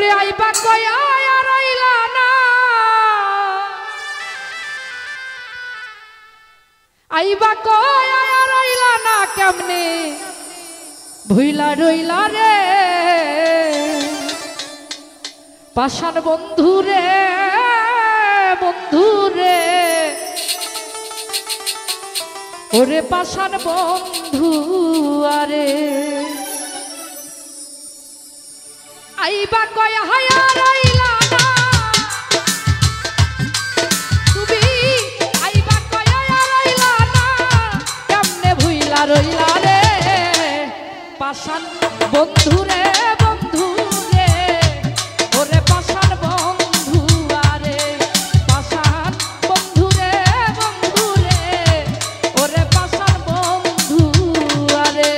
ওরে আইবা কয়া আর আইলা না, আইবা কয়া আর আইলা না, কেমনে ভুইলা রইলা রে পাষাণ বন্ধু রে, বন্ধু রে, ওরে পাষাণ বন্ধু আরে আইবা কয়া হায়া রইলা না, তুমি আইবা কয়া রইলা না, কেমনে ভুইলা রইলা রে পাষাণ বন্ধু রে, বন্ধু রে, ওরে পাষাণ বন্ধু আরে পাষাণ বন্ধু রে, বন্ধু রে, ওরে পাষাণ বন্ধু আরে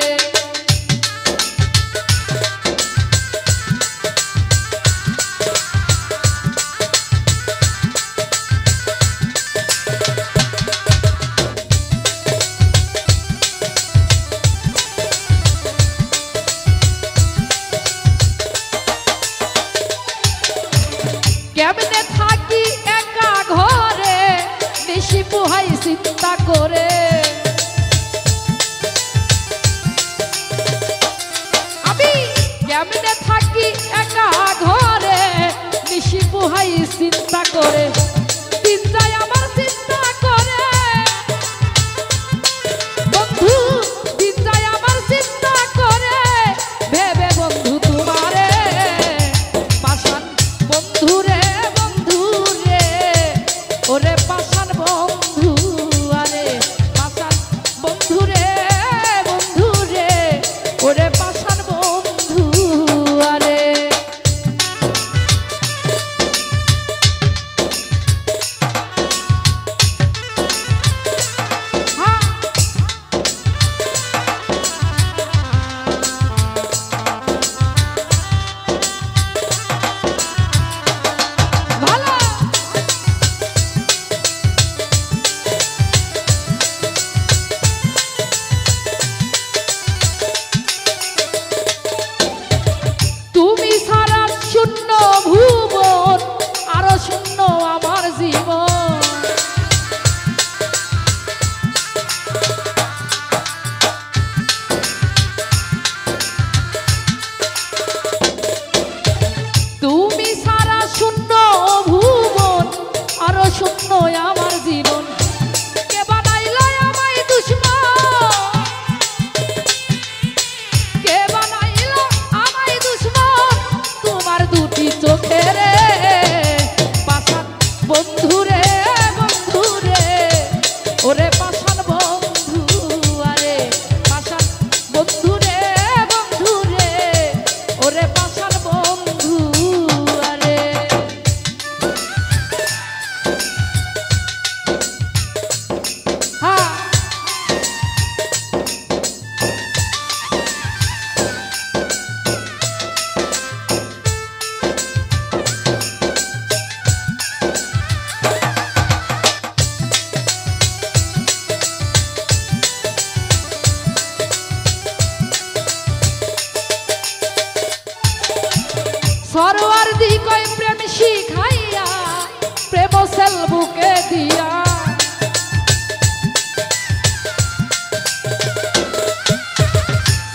কেমনে থাকি একা ঘরে বেশি পোহাই চিন্তা করে, আমি কেমনে থাকি একা ঘরে বেশি পোহাই চিন্তা করে, দিন যায় আমার চিন্তা করে বন্ধু, দিন যায় আমার চিন্তা করে ভেবে বন্ধু তোমারে পাষাণ বন্ধু রে, ওরে পাষাণ বন্ধু আরে পাষাণ বন্ধু রে, বন্ধু রে, ওরে পাষাণ বন্ধু আরে ভুবন আরো শূন্য আমার জীবন, তুমি সারা শূন্য ভুবন আরো শূন্য আমার জীবন, কে বানাইল আমায় দুশ্মন, কে বানাইল আমায় দুশ্মন, তোমার দুটি চোখে রে পাষাণ বন্ধু রে, বন্ধু রে, ওরে পাষাণ বন্ধু আরে পাষাণ বন্ধু রে, বন্ধু রে, ওরে পাষাণ বন্ধু আরে হ্যাঁ সরোয়ার দি কই প্রেম শিখাইয়া প্রেম সেল বুকে দিয়া,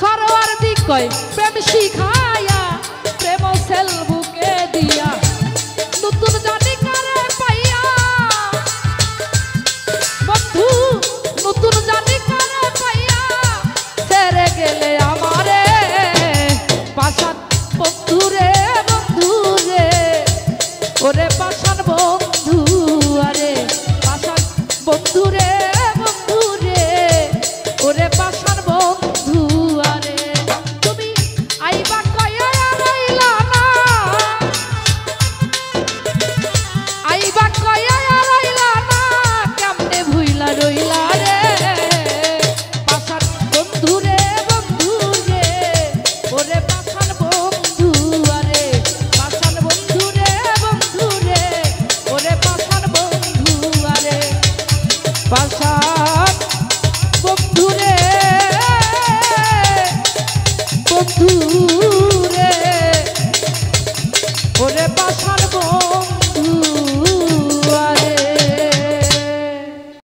সরোয়ার দি কই প্রেম শিখাইয়া প্রেম সেল বুকে দিয়া, নতুন জানি কারে পাইয়া বন্ধু, নতুন জানি কারে পাইয়া ছেড়ে গেলে আমারে পাষাণ বন্ধু রে, বন্ধু রে, ওরে পাষাণ বন্ধু আরে পাষাণ বন্ধু রে, বন্ধু রে, ওরে পাষাণ বন্ধু আরে তুমি আইবা কয়া রইলা না, আইবা কয়া রইলা না, কেমনে ভুইলা রইলা রে পাষাণ বন্ধু রে, বন্ধু রে, ওরে পাষাণ বন্ধু আরে পাষাণ বন্ধু রে, বন্ধু রে, ওরে পাষাণ বন্ধু আরে ওরে বাসা